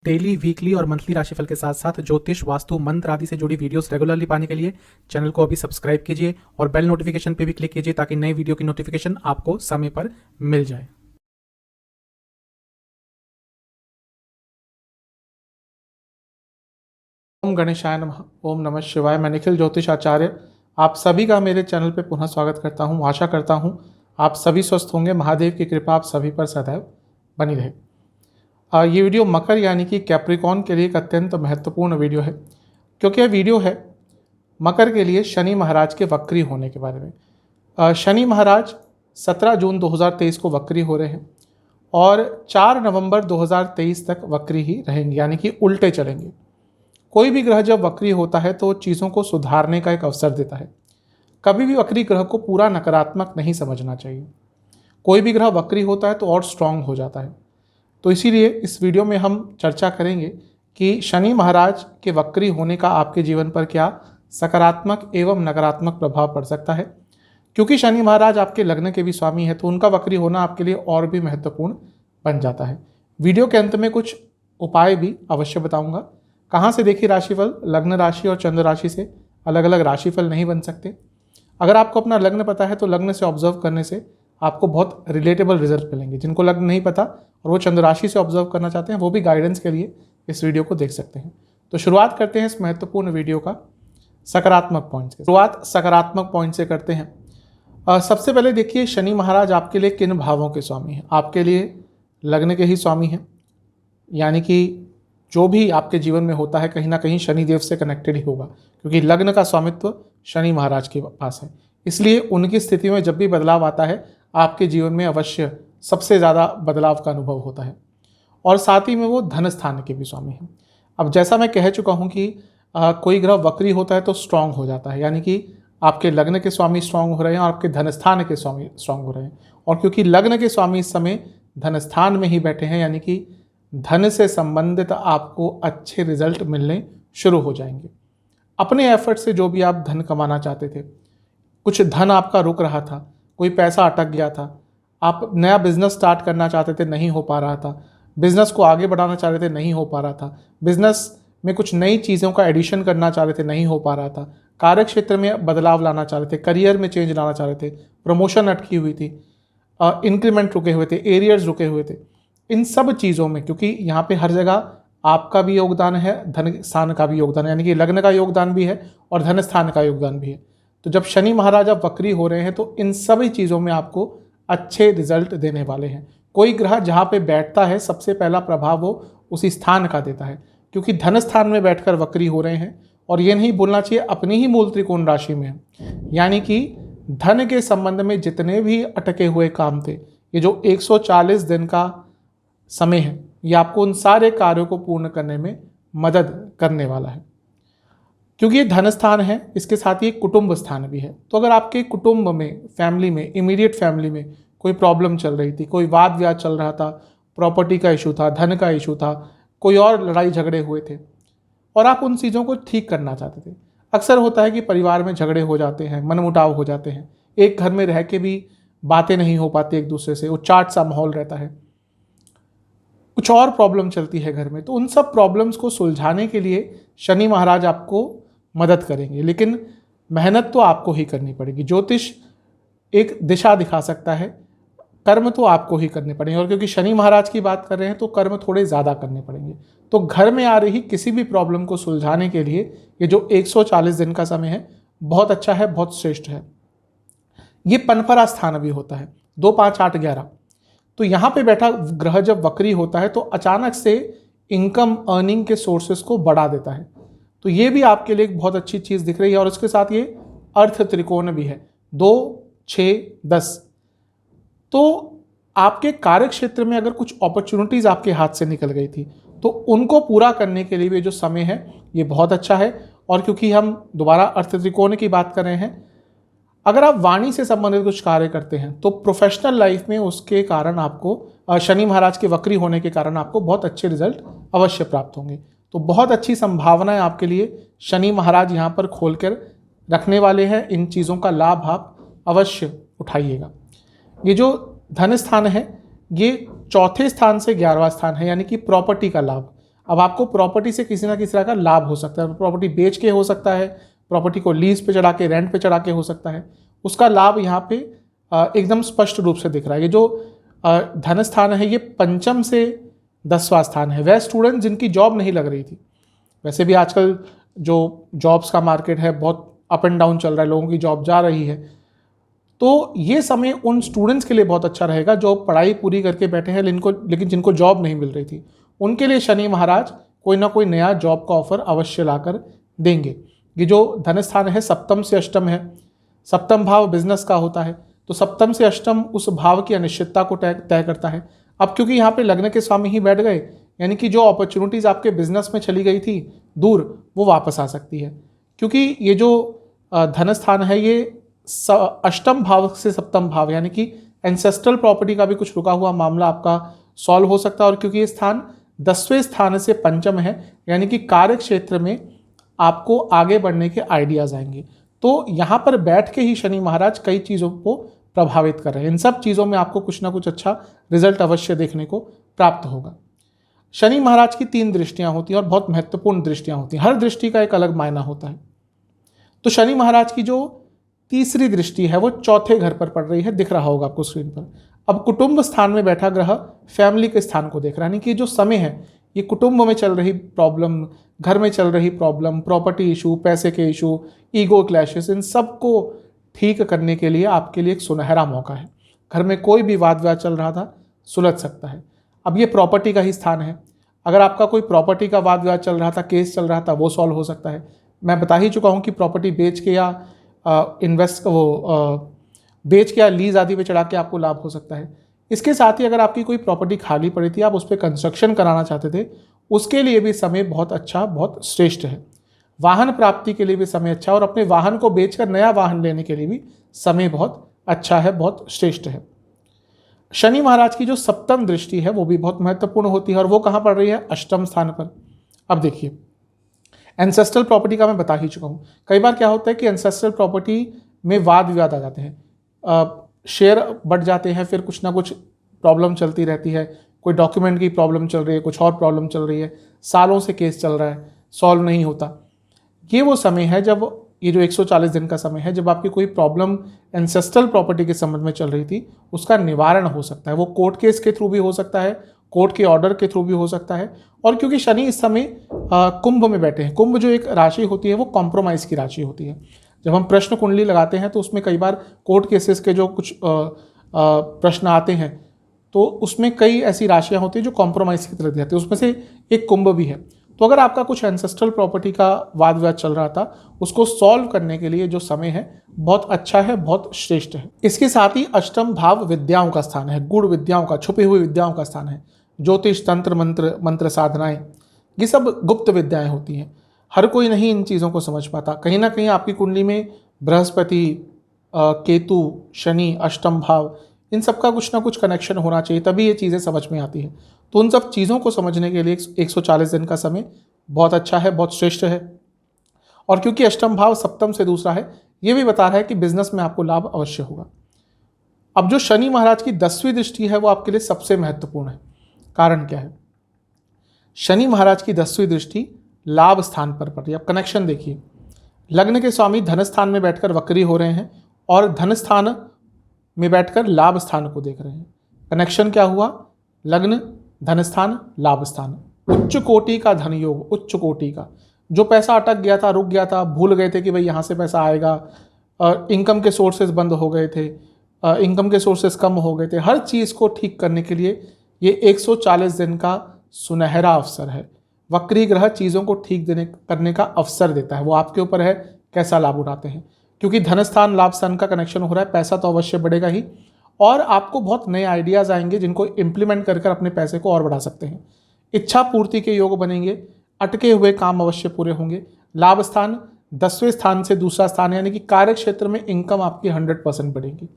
Daily, weekly और monthly राशिफल के साथ साथ ज्योतिष, वास्तु, मंत्र आदि से जुड़ी वीडियोस रेगुलरली पाने के लिए चैनल को अभी सब्सक्राइब कीजिए और बेल नोटिफिकेशन पे भी क्लिक कीजिए ताकि नई वीडियो की नोटिफिकेशन आपको समय पर मिल जाए। ओम गणेशाय नमः। ओम नमः शिवाय। मैं निखिल ज्योतिष आचार्य आप सभी का मेरे चैनल पे पुनः स्वागत करता हूँ। आशा करता हूँ आप सभी स्वस्थ होंगे। महादेव की कृपा आप सभी पर सदैव बनी रहे। ये वीडियो मकर यानी कि कैप्रिकॉन के लिए एक अत्यंत महत्वपूर्ण वीडियो है, क्योंकि यह वीडियो है मकर के लिए शनि महाराज के वक्री होने के बारे में। शनि महाराज 17 जून 2023 को वक्री हो रहे हैं और 4 नवंबर 2023 तक वक्री ही रहेंगे, यानी कि उल्टे चलेंगे। कोई भी ग्रह जब वक्री होता है तो चीज़ों को सुधारने का एक अवसर देता है। कभी भी वक्री ग्रह को पूरा नकारात्मक नहीं समझना चाहिए। कोई भी ग्रह वक्री होता है तो और स्ट्रांग हो जाता है। तो इसीलिए इस वीडियो में हम चर्चा करेंगे कि शनि महाराज के वक्री होने का आपके जीवन पर क्या सकारात्मक एवं नकारात्मक प्रभाव पड़ सकता है। क्योंकि शनि महाराज आपके लग्न के भी स्वामी है तो उनका वक्री होना आपके लिए और भी महत्वपूर्ण बन जाता है। वीडियो के अंत में कुछ उपाय भी अवश्य बताऊंगा। कहाँ से देखिए राशिफल, लग्न राशि और चंद्र राशि से अलग अलग राशिफल नहीं बन सकते। अगर आपको अपना लग्न पता है तो लग्न से ऑब्जर्व करने से आपको बहुत रिलेटेबल रिजल्ट मिलेंगे। जिनको लग्न नहीं पता और वो चंद्र राशि से ऑब्जर्व करना चाहते हैं वो भी गाइडेंस के लिए इस वीडियो को देख सकते हैं। तो शुरुआत करते हैं इस महत्वपूर्ण वीडियो का सकारात्मक पॉइंट से। शुरुआत सकारात्मक पॉइंट से करते हैं। सबसे पहले देखिए शनि महाराज आपके लिए किन भावों के स्वामी हैं। आपके लिए लग्न के ही स्वामी हैं, यानी कि जो भी आपके जीवन में होता है कहीं ना कहीं शनिदेव से कनेक्टेड ही होगा, क्योंकि लग्न का स्वामित्व शनि महाराज के पास है। इसलिए उनकी स्थिति में जब भी बदलाव आता है आपके जीवन में अवश्य सबसे ज़्यादा बदलाव का अनुभव होता है। और साथ ही में वो धन स्थान के भी स्वामी हैं। अब जैसा मैं कह चुका हूँ कि कोई ग्रह वक्री होता है तो स्ट्रांग हो जाता है, यानी कि आपके लग्न के स्वामी स्ट्रांग हो रहे हैं और आपके धन स्थान के स्वामी स्ट्रांग हो रहे हैं। और क्योंकि लग्न के स्वामी इस समय धन स्थान में ही बैठे हैं, यानी कि धन से संबंधित आपको अच्छे रिजल्ट मिलने शुरू हो जाएंगे। अपने एफर्ट से जो भी आप धन कमाना चाहते थे, कुछ धन आपका रुक रहा था, कोई पैसा अटक गया था, आप नया बिजनेस स्टार्ट करना चाहते थे, नहीं हो पा रहा था, बिजनेस को आगे बढ़ाना चाह रहे थे, नहीं हो पा रहा था, बिजनेस में कुछ नई चीज़ों का एडिशन करना चाह रहे थे, नहीं हो पा रहा था, कार्य क्षेत्र में बदलाव लाना चाह रहे थे, करियर में चेंज लाना चाह रहे थे, प्रमोशन अटकी हुई थी, इंक्रीमेंट रुके हुए थे, एरियर्स रुके हुए थे, इन सब चीज़ों में, क्योंकि यहाँ पे हर जगह आपका भी योगदान है, धन स्थान का भी योगदान है, यानी कि लग्न का योगदान भी है और धन स्थान का योगदान भी है। तो जब शनि महाराज अब वक्री हो रहे हैं तो इन सभी चीज़ों में आपको अच्छे रिजल्ट देने वाले हैं। कोई ग्रह जहाँ पे बैठता है सबसे पहला प्रभाव वो उसी स्थान का देता है। क्योंकि धन स्थान में बैठकर वक्री हो रहे हैं, और ये नहीं भूलना चाहिए अपनी ही मूल त्रिकोण राशि में है, यानी कि धन के संबंध में जितने भी अटके हुए काम थे, ये जो 140 दिन का समय है, ये आपको उन सारे कार्यों को पूर्ण करने में मदद करने वाला है। क्योंकि ये धन स्थान है, इसके साथ ही एक कुटुंब स्थान भी है। तो अगर आपके कुटुंब में, फैमिली में, इमीडिएट फैमिली में कोई प्रॉब्लम चल रही थी, कोई वाद विवाद चल रहा था, प्रॉपर्टी का इशू था, धन का इशू था, कोई और लड़ाई झगड़े हुए थे और आप उन चीज़ों को ठीक करना चाहते थे। अक्सर होता है कि परिवार में झगड़े हो जाते हैं, मनमुटाव हो जाते हैं, एक घर में रह के भी बातें नहीं हो पाती एक दूसरे से, उच्चाट सा माहौल रहता है, कुछ और प्रॉब्लम चलती है घर में। तो उन सब प्रॉब्लम्स को सुलझाने के लिए शनि महाराज आपको मदद करेंगे, लेकिन मेहनत तो आपको ही करनी पड़ेगी। ज्योतिष एक दिशा दिखा सकता है, कर्म तो आपको ही करने पड़ेंगे। और क्योंकि शनि महाराज की बात कर रहे हैं तो कर्म थोड़े ज़्यादा करने पड़ेंगे। तो घर में आ रही किसी भी प्रॉब्लम को सुलझाने के लिए ये जो 140 दिन का समय है बहुत अच्छा है, बहुत श्रेष्ठ है। ये पनपरा स्थान भी होता है 2, 5, 8, 11। तो यहाँ पे बैठा ग्रह जब वक्री होता है तो अचानक से इनकम अर्निंग के सोर्सेस को बढ़ा देता है। तो ये भी आपके लिए एक बहुत अच्छी चीज़ दिख रही है। और इसके साथ ये अर्थ त्रिकोण भी है 2, 6, 10। तो आपके कार्य क्षेत्र में अगर कुछ अपॉर्चुनिटीज़ आपके हाथ से निकल गई थी तो उनको पूरा करने के लिए भी जो समय है ये बहुत अच्छा है। और क्योंकि हम दोबारा अर्थ त्रिकोण की बात कर रहे हैं, अगर आप वाणी से संबंधित कुछ कार्य करते हैं तो प्रोफेशनल लाइफ में उसके कारण आपको शनि महाराज के वक्री होने के कारण आपको बहुत अच्छे रिजल्ट अवश्य प्राप्त होंगे। तो बहुत अच्छी संभावनाएं आपके लिए शनि महाराज यहाँ पर खोल कर रखने वाले हैं। इन चीज़ों का लाभ आप अवश्य उठाइएगा। ये जो धन स्थान है ये चौथे स्थान से 11वां स्थान है, यानी कि प्रॉपर्टी का लाभ। अब आपको प्रॉपर्टी से किसी ना किसी तरह का लाभ हो सकता है, प्रॉपर्टी बेच के हो सकता है, प्रॉपर्टी को लीज पे चढ़ा के, रेंट पे चढ़ा के हो सकता है। उसका लाभ यहाँ पे एकदम स्पष्ट रूप से दिख रहा है। ये जो धन स्थान है ये पंचम से 10वां स्थान है। वह स्टूडेंट जिनकी जॉब नहीं लग रही थी, वैसे भी आजकल जो जॉब्स का मार्केट है बहुत अप एंड डाउन चल रहा है, लोगों की जॉब जा रही है, तो ये समय उन स्टूडेंट्स के लिए बहुत अच्छा रहेगा जो पढ़ाई पूरी करके बैठे हैं लेकिन जिनको जॉब नहीं मिल रही थी। उनके लिए शनि महाराज कोई ना कोई नया जॉब का ऑफर अवश्य लाकर देंगे। ये जो धन स्थान है सप्तम से अष्टम है, सप्तम भाव बिजनेस का होता है, तो सप्तम से अष्टम उस भाव की अनिश्चितता को तय करता है। अब क्योंकि यहाँ पे लग्न के स्वामी ही बैठ गए, यानी कि जो अपॉर्चुनिटीज़ आपके बिजनेस में चली गई थी दूर, वो वापस आ सकती है। क्योंकि ये जो धन स्थान है ये अष्टम भाव से सप्तम भाव, यानी कि एंसेस्ट्रल प्रॉपर्टी का भी कुछ रुका हुआ मामला आपका सॉल्व हो सकता है। और क्योंकि ये स्थान 10वें स्थान से पंचम है, यानी कि कार्य क्षेत्र में आपको आगे बढ़ने के आइडियाज आएंगे। तो यहाँ पर बैठ के ही शनि महाराज कई चीज़ों को प्रभावित कर रहे हैं। इन सब चीज़ों में आपको कुछ ना कुछ अच्छा रिजल्ट अवश्य देखने को प्राप्त होगा। शनि महाराज की 3 दृष्टियां होती हैं और बहुत महत्वपूर्ण दृष्टियां होती हैं। हर दृष्टि का एक अलग मायना होता है। तो शनि महाराज की जो तीसरी दृष्टि है वो चौथे घर पर पड़ रही है, दिख रहा होगा आपको स्क्रीन पर। अब कुटुंब स्थान में बैठा ग्रह फैमिली के स्थान को देख रहा है, यानी कि जो समय है ये कुटुंब में चल रही प्रॉब्लम, घर में चल रही प्रॉब्लम, प्रॉपर्टी इशू, पैसे के इशू, ईगो क्लैशेस, इन सब को ठीक करने के लिए आपके लिए एक सुनहरा मौका है। घर में कोई भी वाद विवाद चल रहा था, सुलझ सकता है। अब ये प्रॉपर्टी का ही स्थान है। अगर आपका कोई प्रॉपर्टी का वाद विवाद चल रहा था, केस चल रहा था, वो सॉल्व हो सकता है। मैं बता ही चुका हूँ कि प्रॉपर्टी बेच के या बेच के या लीज आदि पे चढ़ा के आपको लाभ हो सकता है। इसके साथ ही अगर आपकी कोई प्रॉपर्टी खाली पड़ी थी, आप उस पर कंस्ट्रक्शन कराना चाहते थे, उसके लिए भी समय बहुत अच्छा, बहुत श्रेष्ठ है। वाहन प्राप्ति के लिए भी समय अच्छा, और अपने वाहन को बेचकर नया वाहन लेने के लिए भी समय बहुत अच्छा है, बहुत श्रेष्ठ है। शनि महाराज की जो सप्तम दृष्टि है वो भी बहुत महत्वपूर्ण होती है, और वो कहाँ पड़ रही है? अष्टम स्थान पर। अब देखिए, एंसेस्ट्रल प्रॉपर्टी का मैं बता ही चुका हूँ। कई बार क्या होता है कि एंसेस्ट्रल प्रॉपर्टी में वाद विवाद आ जाते हैं, शेयर बढ़ जाते हैं, फिर कुछ ना कुछ प्रॉब्लम चलती रहती है। कोई डॉक्यूमेंट की प्रॉब्लम चल रही है, कुछ और प्रॉब्लम चल रही है, सालों से केस चल रहा है, सॉल्व नहीं होता। ये वो समय है जब, ये जो 140 दिन का समय है, जब आपकी कोई प्रॉब्लम एंसेस्ट्रल प्रॉपर्टी के संबंध में चल रही थी, उसका निवारण हो सकता है। वो कोर्ट केस के थ्रू भी हो सकता है, कोर्ट के ऑर्डर के थ्रू भी हो सकता है। और क्योंकि शनि इस समय कुंभ में बैठे हैं, कुंभ जो एक राशि होती है वो कॉम्प्रोमाइज़ की राशि होती है। जब हम प्रश्न कुंडली लगाते हैं तो उसमें कई बार कोर्ट केसेस के जो कुछ प्रश्न आते हैं, तो उसमें कई ऐसी राशियां होती हैं जो कॉम्प्रोमाइज़ की तरह जाती है, उसमें से एक कुंभ भी है। तो अगर आपका कुछ एंसेस्ट्रल प्रॉपर्टी का वाद विवाद चल रहा था, उसको सॉल्व करने के लिए जो समय है बहुत अच्छा है, बहुत श्रेष्ठ है। इसके साथ ही अष्टम भाव विद्याओं का स्थान है, गुण विद्याओं का, छुपी हुई विद्याओं का स्थान है। ज्योतिष, तंत्र, मंत्र साधनाएं, ये सब गुप्त विद्याएं होती हैं। हर कोई नहीं इन चीज़ों को समझ पाता। कहीं ना कहीं आपकी कुंडली में बृहस्पति, केतु, शनि, अष्टम भाव, इन सब का कुछ ना कुछ कनेक्शन होना चाहिए, तभी ये चीज़ें समझ में आती हैं। तो उन सब चीज़ों को समझने के लिए 140 दिन का समय बहुत अच्छा है, बहुत श्रेष्ठ है। और क्योंकि अष्टम भाव सप्तम से दूसरा है, ये भी बता रहा है कि बिजनेस में आपको लाभ अवश्य होगा। अब जो शनि महाराज की 10वीं दृष्टि है वो आपके लिए सबसे महत्वपूर्ण है। कारण क्या है? शनि महाराज की 10वीं दृष्टि लाभ स्थान पर पड़ रही है। अब कनेक्शन देखिए, लग्न के स्वामी धन स्थान में बैठकर वक्री हो रहे हैं और धन स्थान में बैठकर लाभ स्थान को देख रहे हैं। कनेक्शन क्या हुआ? लग्न, धन स्थान, लाभ स्थान, उच्च कोटि का धन योग, उच्च कोटि का। जो पैसा अटक गया था, रुक गया था, भूल गए थे कि भाई यहाँ से पैसा आएगा, इनकम के सोर्सेज बंद हो गए थे, इनकम के सोर्सेज कम हो गए थे, हर चीज़ को ठीक करने के लिए ये 140 दिन का सुनहरा अवसर है। वक्री ग्रह चीज़ों को ठीक करने का अवसर देता है, वो आपके ऊपर है कैसा लाभ उठाते हैं। क्योंकि धन स्थान, लाभ स्थान का कनेक्शन हो रहा है, पैसा तो अवश्य बढ़ेगा ही, और आपको बहुत नए आइडियाज़ आएंगे जिनको इम्प्लीमेंट कर अपने पैसे को और बढ़ा सकते हैं। इच्छा पूर्ति के योग बनेंगे, अटके हुए काम अवश्य पूरे होंगे। लाभ स्थान 10वें स्थान से दूसरा स्थान, यानी कि कार्य क्षेत्र में इनकम आपकी 100% बढ़ेगी।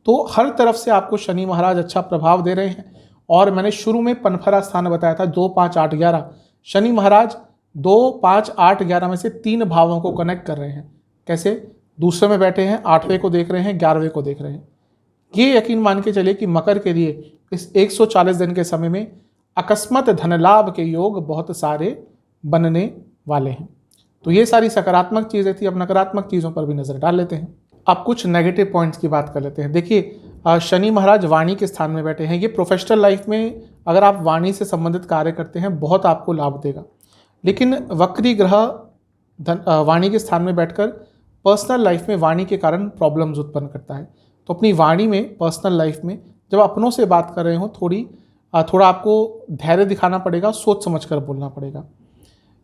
तो हर तरफ से आपको शनि महाराज अच्छा प्रभाव दे रहे हैं। और मैंने शुरू में पनफरा स्थान बताया था 2, 5, 8, 11। शनि महाराज 2, 5, 8, 11 में से 3 भावों को कनेक्ट कर रहे हैं। कैसे? दूसरे में बैठे हैं, 8वें को देख रहे हैं, 11वें को देख रहे हैं। ये यकीन मान के चलिए कि मकर के लिए इस 140 दिन के समय में अकस्मात धन लाभ के योग बहुत सारे बनने वाले हैं। तो ये सारी सकारात्मक चीज़ें थी। अब नकारात्मक चीज़ों पर भी नज़र डाल लेते हैं। अब कुछ नेगेटिव पॉइंट्स की बात कर लेते हैं। देखिए, शनि महाराज वाणी के स्थान में बैठे हैं। ये प्रोफेशनल लाइफ में अगर आप वाणी से संबंधित कार्य करते हैं बहुत आपको लाभ देगा, लेकिन वक्री ग्रह वाणी के स्थान में बैठकर पर्सनल लाइफ में वाणी के कारण प्रॉब्लम्स उत्पन्न करता है। तो अपनी वाणी में, पर्सनल लाइफ में जब अपनों से बात कर रहे हो थोड़ा आपको धैर्य दिखाना पड़ेगा, सोच समझ कर बोलना पड़ेगा।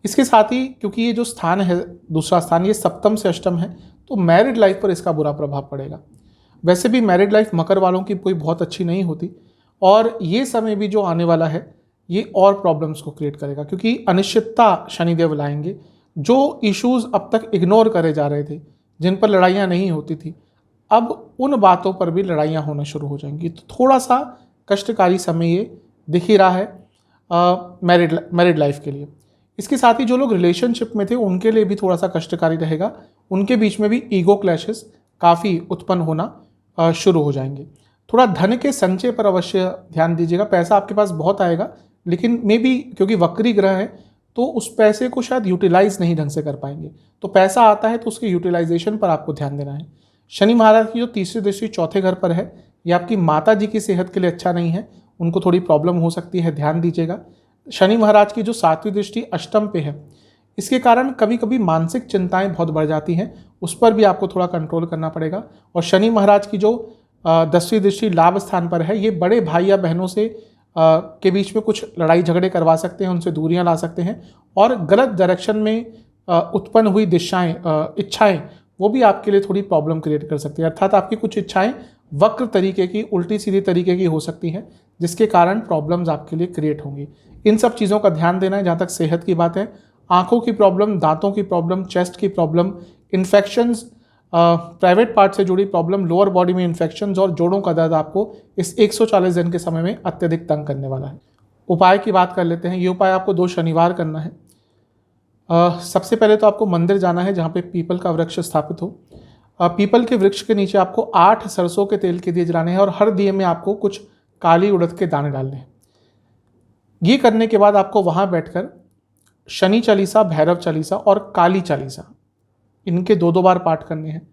इसके साथ ही क्योंकि ये जो स्थान है, दूसरा स्थान, ये सप्तम से अष्टम है, तो मैरिड लाइफ पर इसका बुरा प्रभाव पड़ेगा। वैसे भी मैरिड लाइफ मकर वालों की कोई बहुत अच्छी नहीं होती, और ये समय भी जो आने वाला है ये और प्रॉब्लम्स को क्रिएट करेगा, क्योंकि अनिश्चितता शनिदेव लाएंगे। जो इश्यूज अब तक इग्नोर करे जा रहे थे, जिन पर लड़ाइयाँ नहीं होती थी, अब उन बातों पर भी लड़ाइयाँ होना शुरू हो जाएंगी। तो थोड़ा सा कष्टकारी समय ये दिख ही रहा है मैरिड लाइफ के लिए। इसके साथ ही जो लोग रिलेशनशिप में थे उनके लिए भी थोड़ा सा कष्टकारी रहेगा। उनके बीच में भी ईगो क्लैशेस काफ़ी उत्पन्न होना शुरू हो जाएंगे। थोड़ा धन के संचय पर अवश्य ध्यान दीजिएगा। पैसा आपके पास बहुत आएगा, लेकिन मे बी क्योंकि वक्री ग्रह है तो उस पैसे को शायद यूटिलाइज नहीं ढंग से कर पाएंगे। तो पैसा आता है तो उसके यूटिलाइजेशन पर आपको ध्यान देना है। शनि महाराज की जो तीसरी दृष्टि चौथे घर पर है, ये आपकी माता जी की सेहत के लिए अच्छा नहीं है, उनको थोड़ी प्रॉब्लम हो सकती है, ध्यान दीजिएगा। शनि महाराज की जो सातवीं दृष्टि अष्टम पे है, इसके कारण कभी कभी मानसिक चिंताएं बहुत बढ़ जाती हैं, उस पर भी आपको थोड़ा कंट्रोल करना पड़ेगा। और शनि महाराज की जो 10वीं दृष्टि लाभ स्थान पर है, ये बड़े भाई या बहनों से के बीच में कुछ लड़ाई झगड़े करवा सकते हैं, उनसे दूरियां ला सकते हैं, और गलत डायरेक्शन में उत्पन्न हुई इच्छाएं वो भी आपके लिए थोड़ी प्रॉब्लम क्रिएट कर सकती है। अर्थात आपकी कुछ इच्छाएं वक्र तरीके की, उल्टी सीधी तरीके की हो सकती हैं, जिसके कारण प्रॉब्लम्स आपके लिए क्रिएट होंगी। इन सब चीज़ों का ध्यान देना है। जहाँ तक सेहत की बात है, आंखों की प्रॉब्लम, दांतों की प्रॉब्लम, चेस्ट की प्रॉब्लम, इन्फेक्शंस, प्राइवेट पार्ट से जुड़ी प्रॉब्लम, लोअर बॉडी में इन्फेक्शंस और जोड़ों का दर्द आपको इस 140 दिन के समय में अत्यधिक तंग करने वाला है। उपाय की बात कर लेते हैं। ये उपाय आपको 2 शनिवार करना है। सबसे पहले तो आपको मंदिर जाना है जहाँ पे पीपल का वृक्ष स्थापित हो। पीपल के वृक्ष के नीचे आपको 8 सरसों के तेल के दिए जलाने हैं, और हर दिए में आपको कुछ काली उड़द के दाने डालने हैं। ये करने के बाद आपको वहाँ बैठकर शनि चालीसा, भैरव चालीसा और काली चालीसा, इनके 2-2 बार पाठ करने हैं,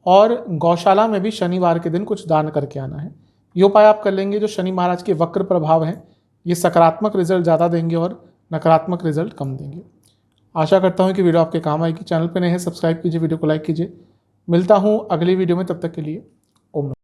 और गौशाला में भी शनिवार के दिन कुछ दान करके आना है। ये उपाय आप कर लेंगे। जो शनि महाराज के वक्र प्रभाव हैं, ये सकारात्मक रिजल्ट ज़्यादा देंगे और नकारात्मक रिजल्ट कम देंगे। आशा करता हूँ कि वीडियो आपके काम आएगी। चैनल पर नए हैं, सब्सक्राइब कीजिए, वीडियो को लाइक कीजिए। मिलता हूँ अगली वीडियो में, तब तक के लिए ओम नमः।